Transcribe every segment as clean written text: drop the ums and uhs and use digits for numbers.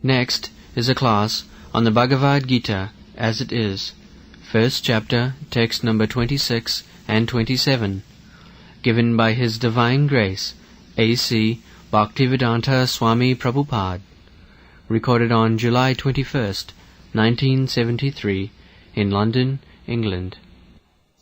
Next is a class on the Bhagavad Gita as it is, first chapter, text number 26 and 27, given by His Divine Grace, A.C. Bhaktivedanta Swami Prabhupada, recorded on July 21st, 1973, in London, England.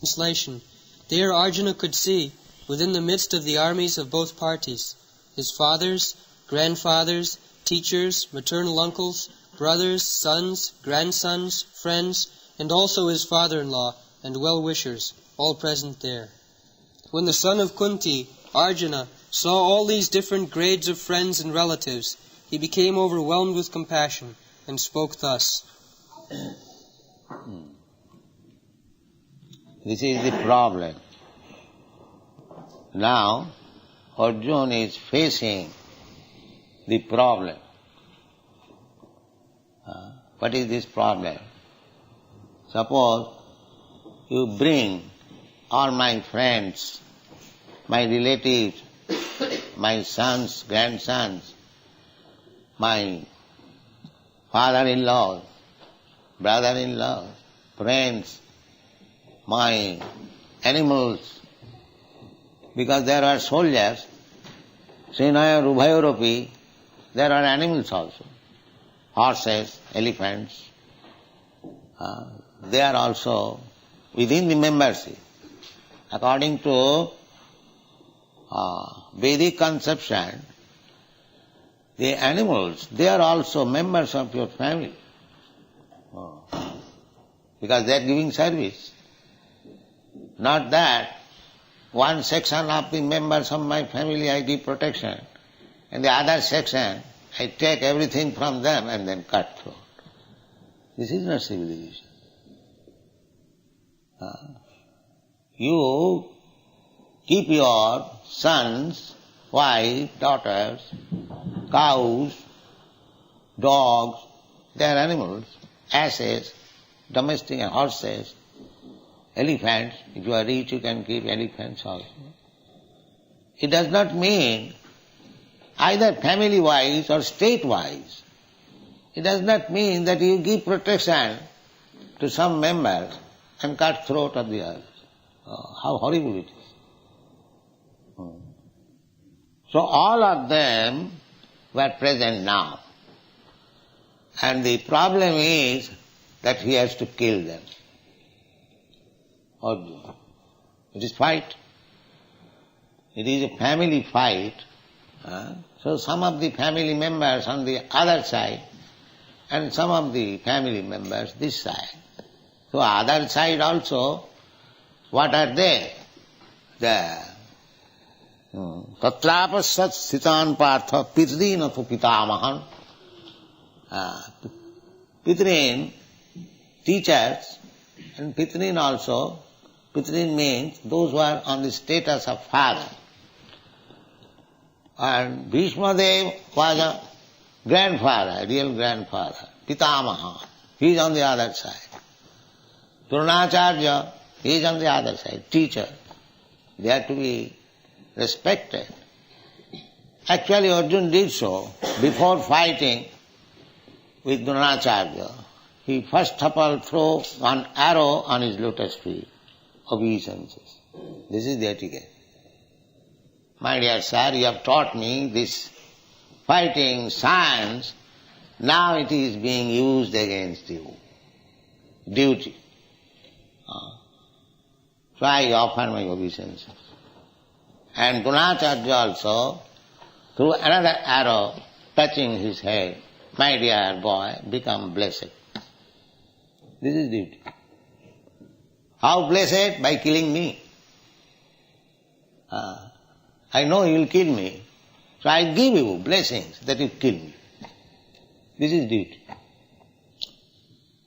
Translation. There Arjuna could see, within the midst of the armies of both parties, his fathers, grandfathers, teachers, maternal uncles, brothers, sons, grandsons, friends, and also his father-in-law and well-wishers, all present there. When the son of Kunti, Arjuna, saw all these different grades of friends and relatives, he became overwhelmed with compassion and spoke thus. This is the problem. Now, Arjuna is facing the problem. What is this problem? Suppose you bring all my friends, my relatives, my sons, grandsons, my father-in-law, brother-in-law, friends, my animals, because there are soldiers, Senaya Rubhayoropi, there are animals also, horses, elephants, they are also within the membership. According to Vedic conception, the animals, they are also members of your family, because they are giving service. Not that one section of the members of my family I give protection, and the other section I take everything from them and then cut throat. This is not civilization. You keep your sons, wife, daughters, cows, dogs, they are animals, asses, domestic horses, elephants. If you are rich, you can keep elephants also. It does not mean either family-wise or state-wise. It does not mean that you give protection to some members and cut throat of the others. Oh, how horrible it is. So all of them were present now. And the problem is that he has to kill them. Arjuna. It is fight. It is a family fight. So some of the family members on the other side and some of the family members this side. So other side also, what are they? The Tatrapasat Sitan Partha Pitrin Athu Pitamahan. Pitrin, teachers, and Pitrin also. Pitrin means those who are on the status of father. And Bhishma Dev was a grandfather, a real grandfather, Pitamaha. He is on the other side. Dronacharya, he is on the other side, teacher. They are to be respected. Actually Arjuna did so. Before fighting with Dronacharya, he first of all threw one arrow on his lotus feet, obeisances. This is the etiquette. My dear sir, you have taught me this fighting science, now it is being used against you. Duty. So I offer my obeisances. And Dronacharya also threw another arrow touching his head. My dear boy, become blessed. This is duty. How blessed? By killing me. I know you will kill me, so I give you blessings that you kill me. This is duty.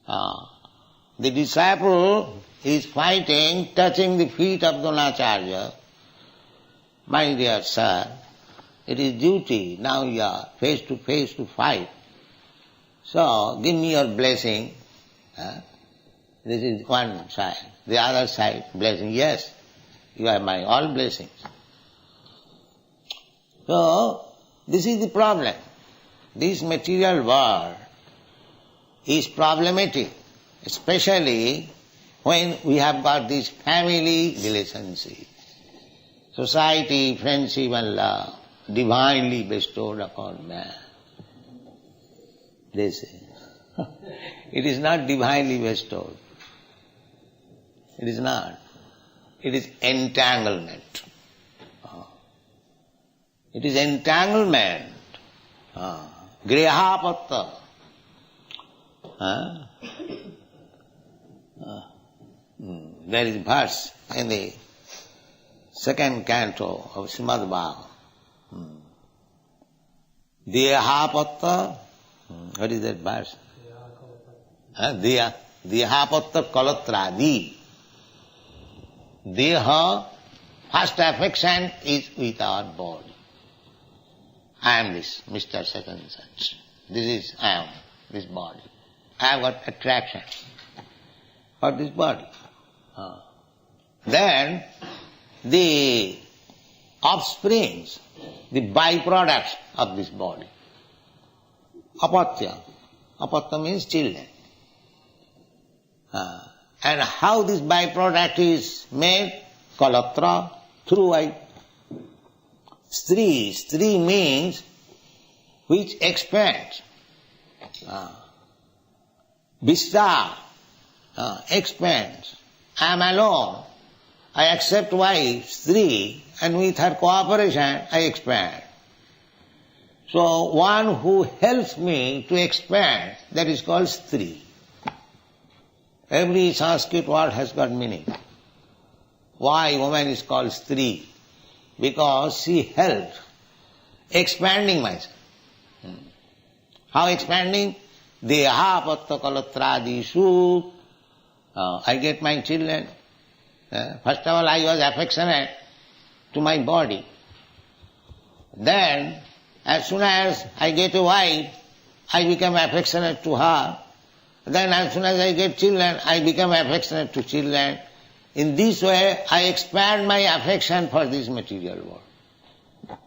The disciple is fighting, touching the feet of Dronacharya. My dear sir, it is duty. Now you are face to face to fight. So give me your blessing. This is one side. The other side, blessing. Yes, you are my all blessings. So this is the problem. this material world is problematic, especially when we have got these family relationships. Society, friendship and love, divinely bestowed upon man. They say. It is not divinely bestowed. It is not. It is entanglement. It is entanglement. Grihapatta. There is verse in the second canto of Srimad Bhagavatam. Dehapatta. What is that verse? Dehapatta kalatradi. Deha, first affection is with our body. I am this, Mr. Such and such. This is I am, this body. I have got attraction for this body. Then the offsprings, the byproducts of this body. Apatya. Apatya means children. And how this byproduct is made? Kalatra, through wife. Stri. Stri means which expands. Vista expands. I am alone. I accept wife, Stri, and with her cooperation I expand. So one who helps me to expand, that is called Stri. Every Sanskrit word has got meaning. Why woman is called Stri? Because she helps expanding myself. How expanding? Deha patta kalatradisu. I get my children. First of all, I was affectionate to my body. Then, as soon as I get a wife, I become affectionate to her. Then as soon as I get children, I become affectionate to children. In this way, I expand my affection for this material world.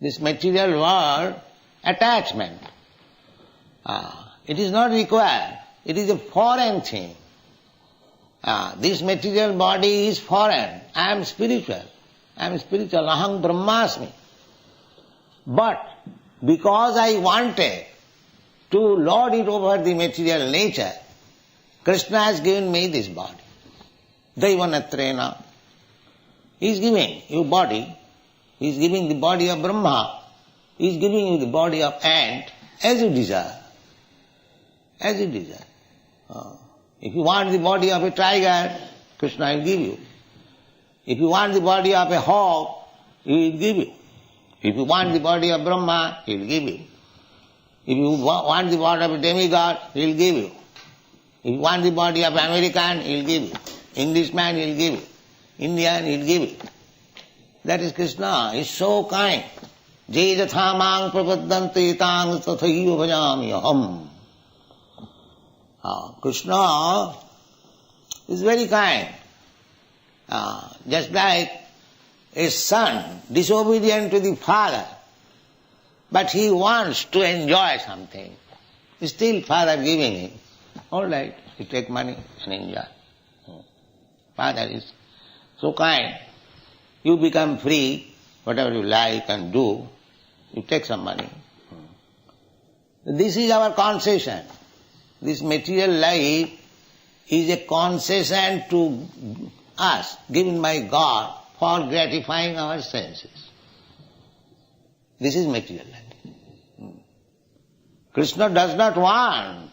This material world, attachment. It is not required. It is a foreign thing. This material body is foreign. I am spiritual. Aham brahmasmi. But because I wanted to lord it over the material nature, Krishna has given me this body. Daivanatrena. He is giving you body. He is giving the body of Brahma. He is giving you the body of ant as you desire. As you desire. If you want the body of a tiger, Krishna will give you. If you want the body of a hawk, he will give you. If you want the body of Brahma, he will give you. If you want the body of a demigod, he will give you. If you want the body of American, he will give you. Englishman, he will give you. Indian, he will give you. That is Krishna. He is so kind. Je jatha mang prapaddante tang tathaiva bhajami aham. Krishna is very kind. Just like a son disobedient to the father, but he wants to enjoy something. Still father giving him. All right, you take money and enjoy. Father is so kind. You become free, whatever you like and do, you take some money. This is our concession. This material life is a concession to us, given by God for gratifying our senses. This is material life. Krishna does not want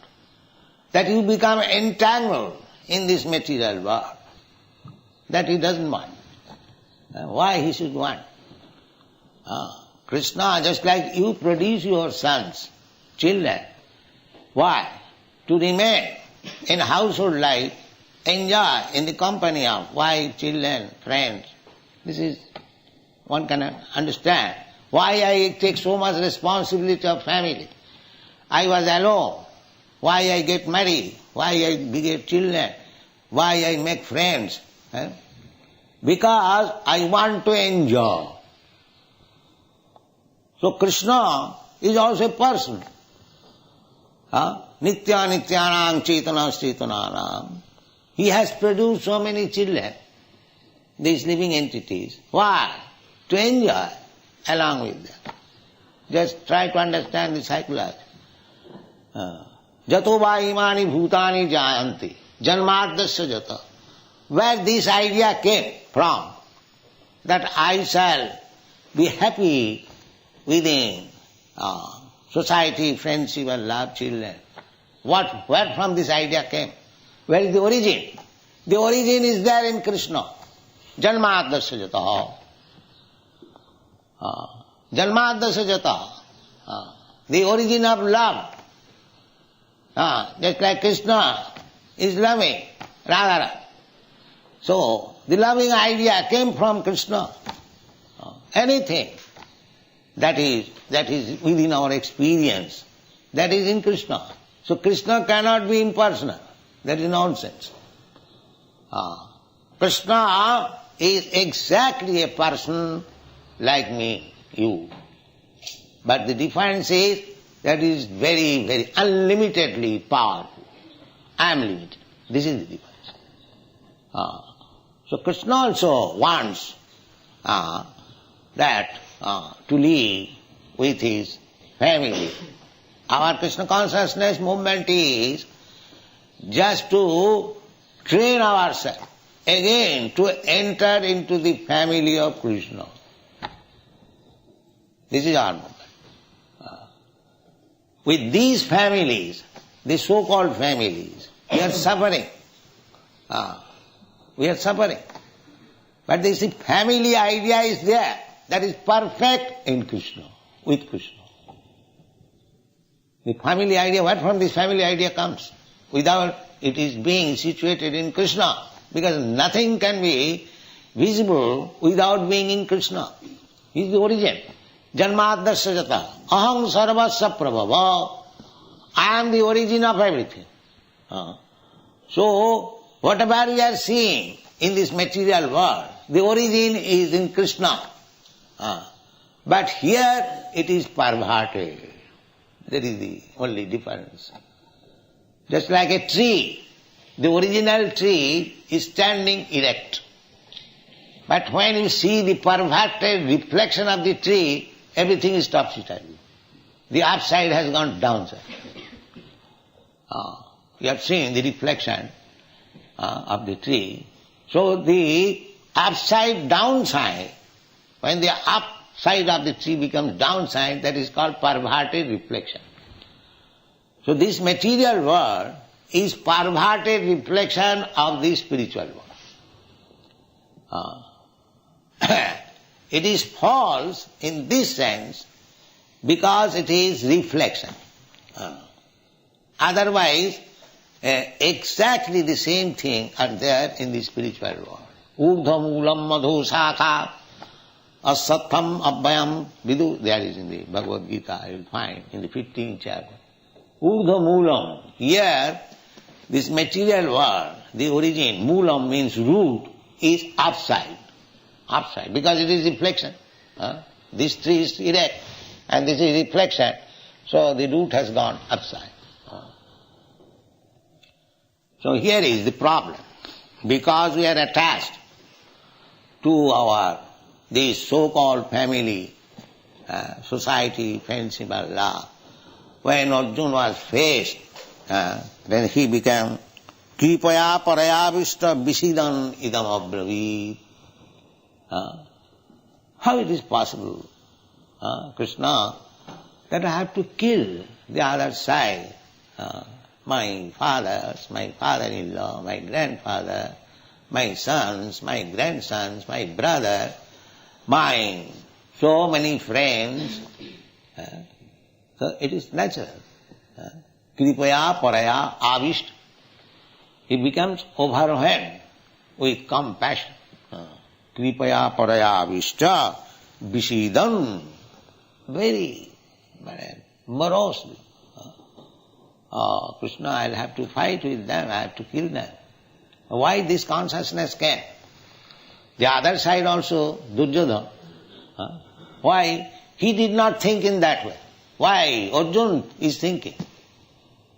that you become entangled in this material world. That he doesn't want. Why he should want? Krishna, just like you produce your sons, children. Why? To remain in household life, enjoy in the company of wife, children, friends. This is, one cannot understand. Why I take so much responsibility of family? I was alone. Why I get married? Why I beget children? Why I make friends? Because I want to enjoy. So Krishna is also a person. Nitya nityanam chetanas chetananam. He has produced so many children, these living entities. Why? To enjoy along with them. Just try to understand the psychology. Jato va imani bhutani jayanti. Janmadasya jata. Where this idea came from, that I shall be happy within society, friendship and love, children. Where from this idea came? Where is the origin? The origin is there in Krishna. Janmadasya jata. Janmadasya jata. The origin of love. Just like Krishna is loving Radharani. So, the loving idea came from Krishna. Anything that is within our experience, that is in Krishna. So Krishna cannot be impersonal. That is nonsense. Krishna is exactly a person like me, you. But the difference is that is very, very unlimitedly powerful. I am limited. This is the difference. So Krishna also wants that to live with his family. Our Krishna consciousness movement is just to train ourselves again to enter into the family of Krishna. This is our movement. With these families, the so-called families, we are suffering. We are suffering. But this family idea is there. That is perfect in Krishna, with Krishna. The family idea, where from this family idea comes? Without it is being situated in Krishna. Because nothing can be visible without being in Krishna. He is the origin. Janmadasya jata. Aham sarvasya prabhava. I am the origin of everything. So, whatever we are seeing in this material world, the origin is in Krishna. But here it is perverted. That is the only difference. Just like a tree, the original tree is standing erect. But when you see the perverted reflection of the tree, everything is topsy-turvy. The upside has gone downside. You have seen the reflection of the tree. So the upside downside, when the upside of the tree becomes downside, that is called perverted reflection. So this material world is perverted reflection of the spiritual world. It is false in this sense because it is reflection. Otherwise, exactly the same thing are there in the spiritual world. Urdhva moolam madhu shakha asatham abhayam vidu. There is in the Bhagavad Gita, you will find in the 15th chapter. Urdhva moolam. Here, this material world, the origin, moolam means root, is upside. Upside, because it is reflection. This tree is erect and this is reflection. So the root has gone upside. So here is the problem. Because we are attached to this so-called family, society, friendship and love, when Arjuna was faced, then he became Kripaya parayavishta visidan idam abravit. How it is possible, Krishna, that I have to kill the other side, my fathers, my father-in-law, my grandfather, my sons, my grandsons, my brother, my so many friends. So it is natural. Kripaya paraya avishta. He becomes overwhelmed with compassion. Kripaya paraya avishta visidam. Very morosely. Krishna, I'll have to fight with them, I have to kill them. Why this consciousness came? The other side also, Duryodhana. Why He did not think in that way. Why Arjuna is thinking?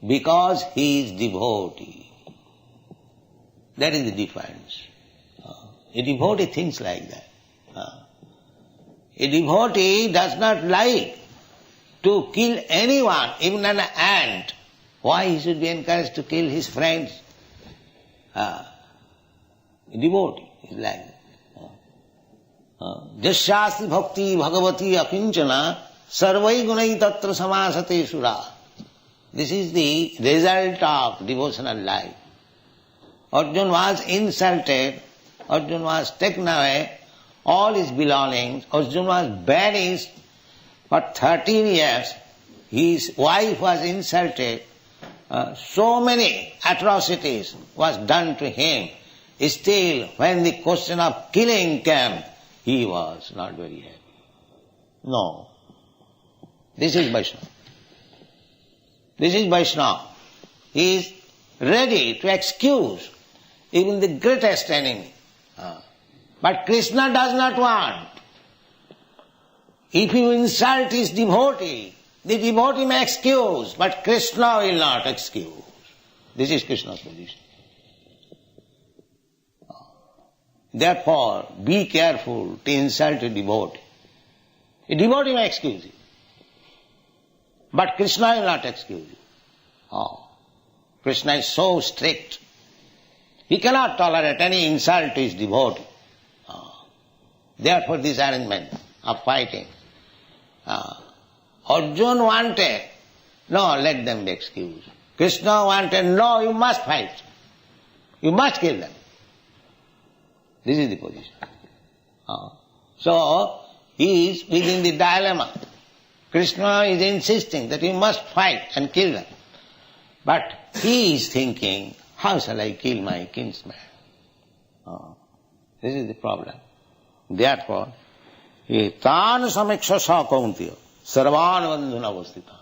Because he is devotee. That is the difference. A devotee thinks like that. A devotee does not like to kill anyone, even an ant. Why he should be encouraged to kill his friends? A devotee is like that. Jasyasti bhakti bhagavati akinchana sarvai gunai tatra samasate sura. This is the result of devotional life. Arjuna was insulted, Arjuna was taken away, all his belongings, Arjuna was banished for 13 years, his wife was insulted, so many atrocities was done to him. Still, when the question of killing came, he was not very happy. No. This is Vaishnava. This is Vaishnava. He is ready to excuse even the greatest enemy. But Krishna does not want. If you insult his devotee, the devotee may excuse, but Krishna will not excuse. This is Krishna's position. Therefore, be careful to insult a devotee. A devotee may excuse you, but Krishna will not excuse you. Krishna is so strict. He cannot tolerate any insult to his devotee. Therefore, this arrangement of fighting. Arjuna wanted, no, let them be excused. Krishna wanted, no, you must fight. You must kill them. This is the position. So, he is within the dilemma. Krishna is insisting that you must fight and kill them. But he is thinking, how shall I kill my kinsman? This is the problem. Therefore, tan samiksha sa kauntiya sarvan bandhuna avastita.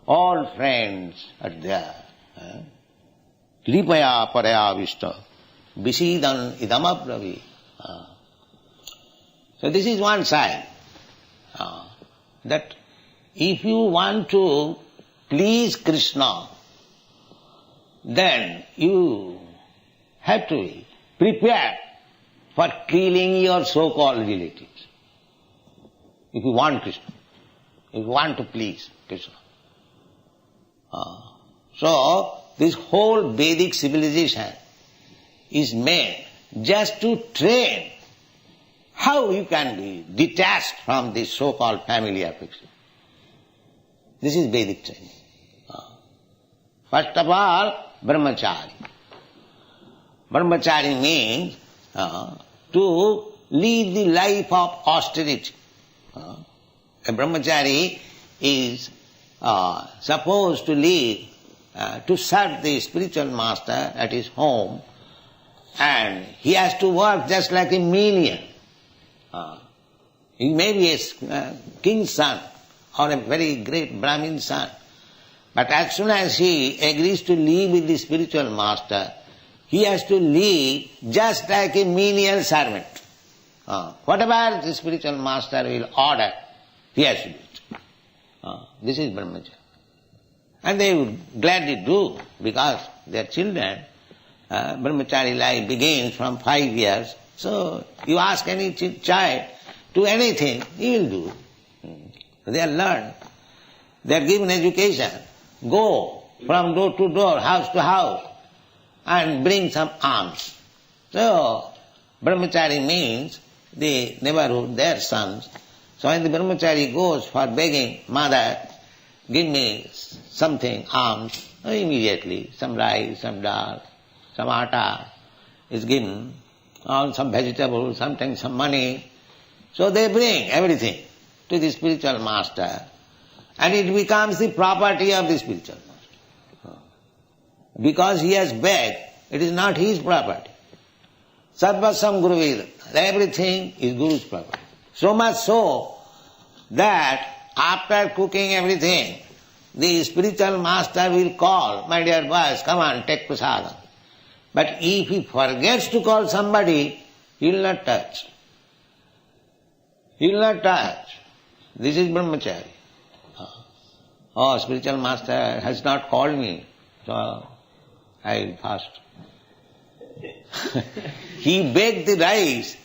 All friends are there. Kripaya paraya vishta visidan idamabravi. So this is one side. That if you want to please Krishna, then you have to be prepared for killing your so-called relatives. If you want Krishna, if you want to please Krishna. So, this whole Vedic civilization is made just to train how you can be detached from this so-called family affection. This is Vedic training. First of all, brahmachari. Brahmachari means to lead the life of austerity. A brahmachari is supposed to lead, to serve the spiritual master at his home, and he has to work just like a menial. He may be a king's son or a very great Brahmin son, but as soon as he agrees to live with the spiritual master, he has to live just like a menial servant. Whatever the spiritual master will order, he has to do it. This is brahmacharya. And they would gladly do, because their children, brahmachari life begins from 5 years. So you ask any child to anything, he will do. They are learned. They are given education. Go from door to door, house to house, and bring some alms. So, brahmachari means the neighborhood, their sons. So when the brahmachari goes for begging, mother, give me something, alms, immediately, some rice, some dal, some atta is given, or some vegetables, sometimes some money. So they bring everything to the spiritual master, and it becomes the property of the spiritual master. Because he has begged, it is not his property. Sarvasam Guru, everything is Guru's property. So much so that after cooking everything, the spiritual master will call, my dear boys, come on, take prasadam. But if he forgets to call somebody, he will not touch. He will not touch. This is brahmachari. Oh, spiritual master has not called me, so I fast. He baked the rice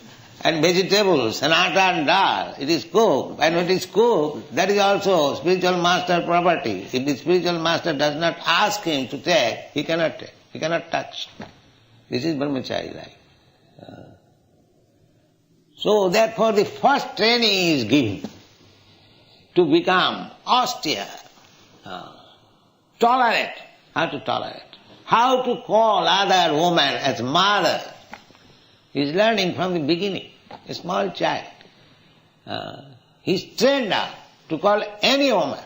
and vegetables and atta and dal. It is cooked. And when it is cooked, that is also spiritual master property. If the spiritual master does not ask him to take, he cannot take. He cannot touch. This is brahmachari life. So therefore the first training is given to become austere, tolerate. How to tolerate? How to call other woman as mother. He is learning from the beginning. A small child. He is trained up to call any woman,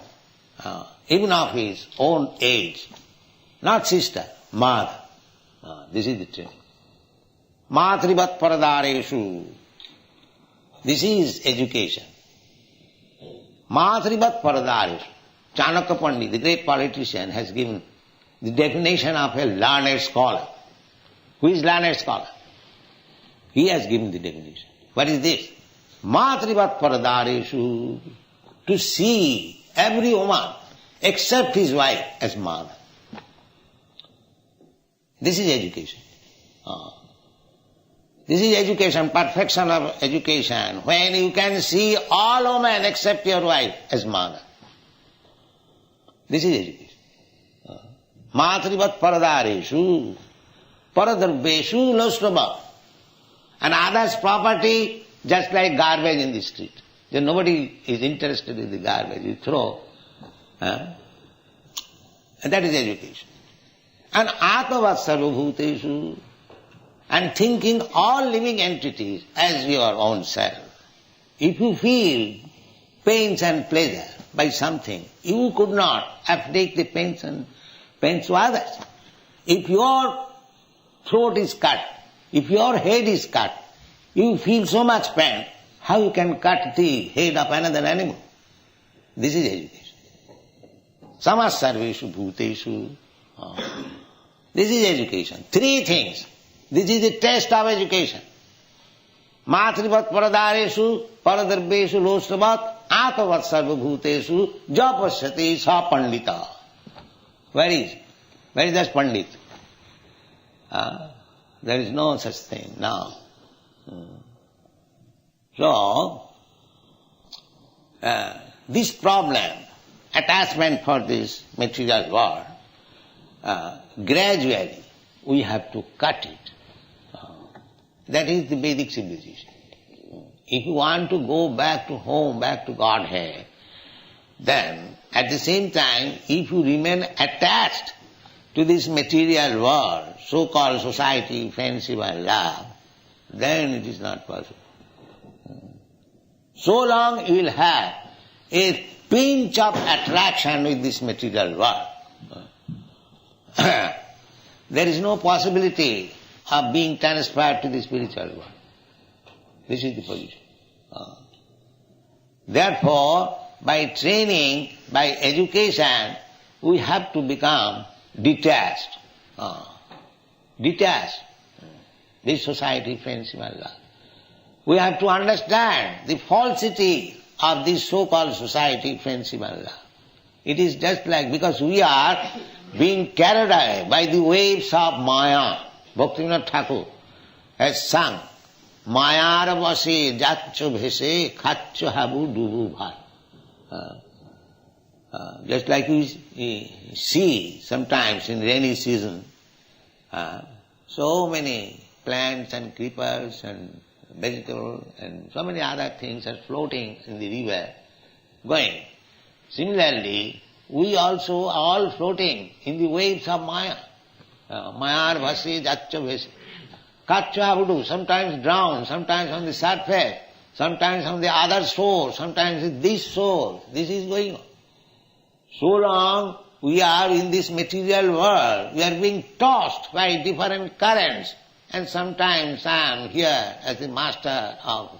even of his own age, not sister, mother. This is the training. Matrivat paradareshu. This is education. Matrivat paradareshu. Chanakya Pandit, the great politician, has given the definition of a learned scholar. Who is learned scholar? He has given the definition. What is this? Matrivat paradareshu. To see every woman except his wife as mother. This is education. This is education, perfection of education, when you can see all women except your wife as mother. This is education. Matrivat paradareshu, paradarveshu losnava. And others' property, just like garbage in the street. Then nobody is interested in the garbage you throw. And that is education. And atmavat sarvabhuteshu, and thinking all living entities as your own self. If you feel pains and pleasure by something, you could not afflict the pains to others. If your throat is cut, if your head is cut, you feel so much pain, how you can cut the head of another animal? This is education. Samas sarveshu bhuteshu. This is education. Three things. This is the test of education. Matrivat paradareshu, paradarveshu lostavat, atavat sarvabhuteshu, japasyati sa pandita. Where is it? Where is that pandit? There is no such thing now. So, this problem, attachment for this material world, gradually we have to cut it. That is the Vedic civilization. If you want to go back to home, back to Godhead, then at the same time, if you remain attached to this material world, so-called society, friendship and love, then it is not possible. So long you will have a pinch of attraction with this material world. There is no possibility of being transferred to the spiritual world. This is the position. Therefore, by training, by education, we have to become detached. Detached. This society, friendship and love. We have to understand the falsity of this so-called society, friendship and love. It is just like, because we are being carried away by the waves of Maya. Bhaktivinoda Thakur has sung, Mayar vase jatcho bhese khacho habu dubu bhai. Just like we see sometimes in rainy season, so many plants and creepers and vegetables and so many other things are floating in the river, going. Similarly, we also are all floating in the waves of Maya. Mayar vase jatcho bhese. Khacho habu, sometimes drown, sometimes on the surface, sometimes on the other shore, sometimes in this shore. This is going on. So long we are in this material world, we are being tossed by different currents, and sometimes I am here as the master of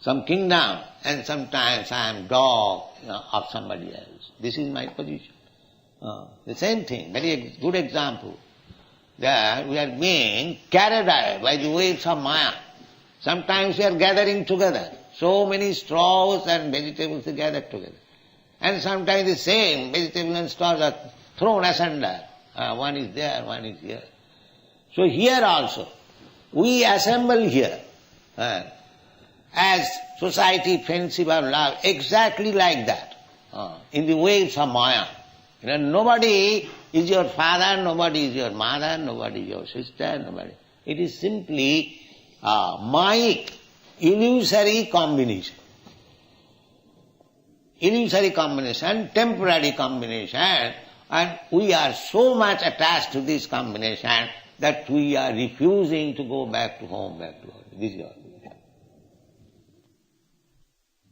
some kingdom, and sometimes I am dog of somebody else. This is my position. The same thing, very good example. That we are being carried away by the waves of Maya. Sometimes we are gathering together, so many straws and vegetables are gathered together. And sometimes the same vegetables and straws are thrown asunder. One is there, one is here. So here also, we assemble here as society, friendship and love, exactly like that, in the waves of Maya. Nobody is your father, nobody is your mother, nobody is your sister, nobody. It is simply Mayic, illusory combination. Illusory combination, temporary combination, and we are so much attached to this combination that we are refusing to go back to home, back to home. This is all.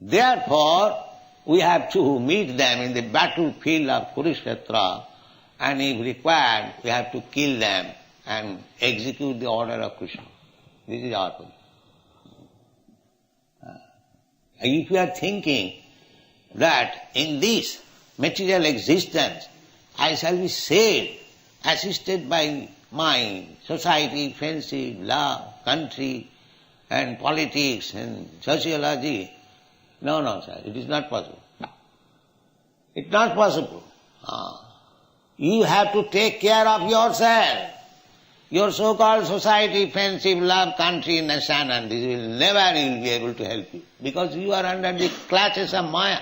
Therefore, we have to meet them in the battlefield of Kurukshetra, and if required, we have to kill them and execute the order of Krishna. This is our position. If you are thinking that in this material existence I shall be saved, assisted by my society, friendship, love, country, and politics and sociology, no, sir, it is not possible. It's not possible. You have to take care of yourself. Your so-called society, friendship, love, country, nation, and this will never be able to help you, because you are under the clutches of Maya.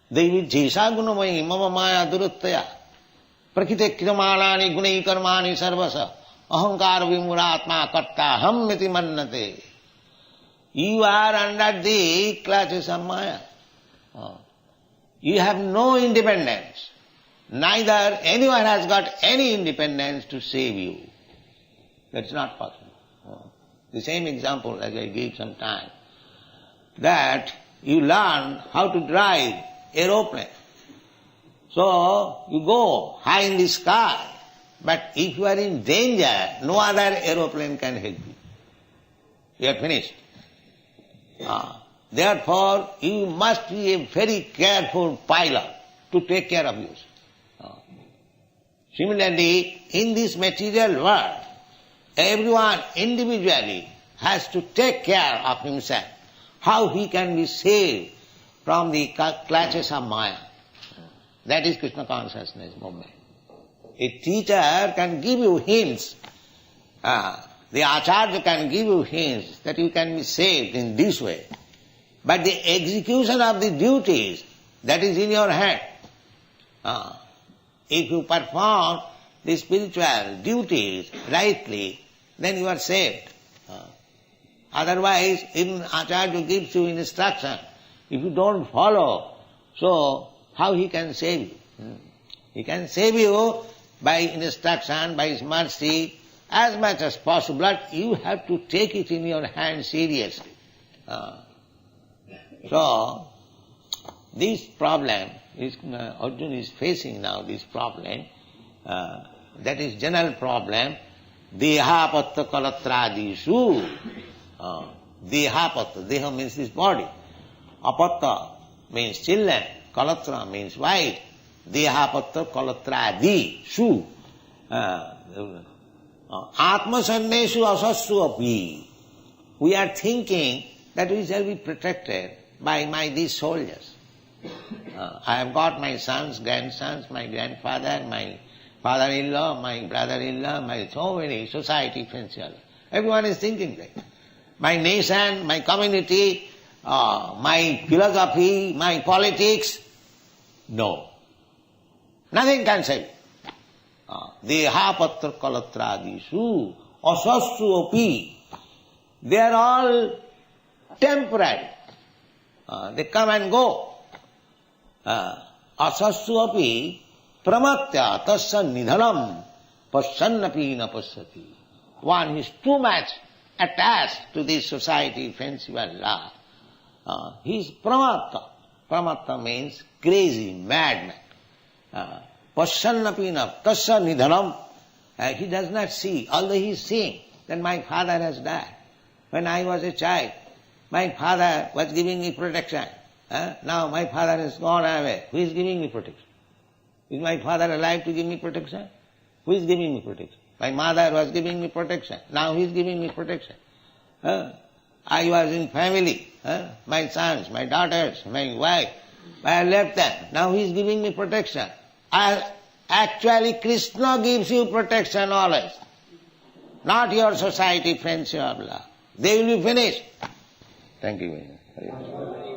Devi jesa gunamayi mama maya duruttaya prakite krimalani gunai karmani sarvasa ahankar vimuratma karta ham miti mannate. You are under the clutches of Maya. You have no independence. Neither anyone has got any independence to save you. That's not possible. The same example as I gave some time, that you learn how to drive aeroplane. So you go high in the sky, but if you are in danger, no other aeroplane can help you. You are finished. Therefore, you must be a very careful pilot to take care of yourself. Similarly, in this material world, everyone individually has to take care of himself, how he can be saved from the clutches of Maya. That is Krishna consciousness movement. A teacher can give you hints, the Acharya can give you hints that you can be saved in this way. But the execution of the duties, that is in your hand. If you perform the spiritual duties rightly, then you are saved. Otherwise, even Acharya gives you instruction. If you don't follow, so how he can save you? He can save you by instruction, by his mercy, as much as possible, but you have to take it in your hand seriously. So, this problem, Arjuna is facing now this problem, that is general problem, dehapatta kalatradishu. Dehapatta, deha means this body. Apatta means children, kalatra means wife. Dehapatta kalatradi, Atmasanneshu asassu api. We are thinking that we shall be protected by these soldiers. I have got my sons, grandsons, my grandfather, my father-in-law, my brother-in-law, my so many society friends. Everyone is thinking that. My nation, my community, my philosophy, my politics. No. Nothing can save you. Dehapatra kalatradisu asassu api. They are all temporary. They come and go. Asassu api pramatya tasya nidhanam pasyannapi na pasyati. One who is too much attached to this society, friendship and love, he is pramatya. Pramatya means crazy, madman. Pasyannapi na tasya nidhanam. He does not see, although he is seeing that my father has died. When I was a child, my father was giving me protection. Now my father has gone away. Who is giving me protection? Is my father alive to give me protection? Who is giving me protection? My mother was giving me protection. Now he is giving me protection. I was in family, my sons, my daughters, my wife. I left them. Now he is giving me protection. Actually, Krishna gives you protection always. Not your society, friends you have loved. They will be finished. Thank you very much.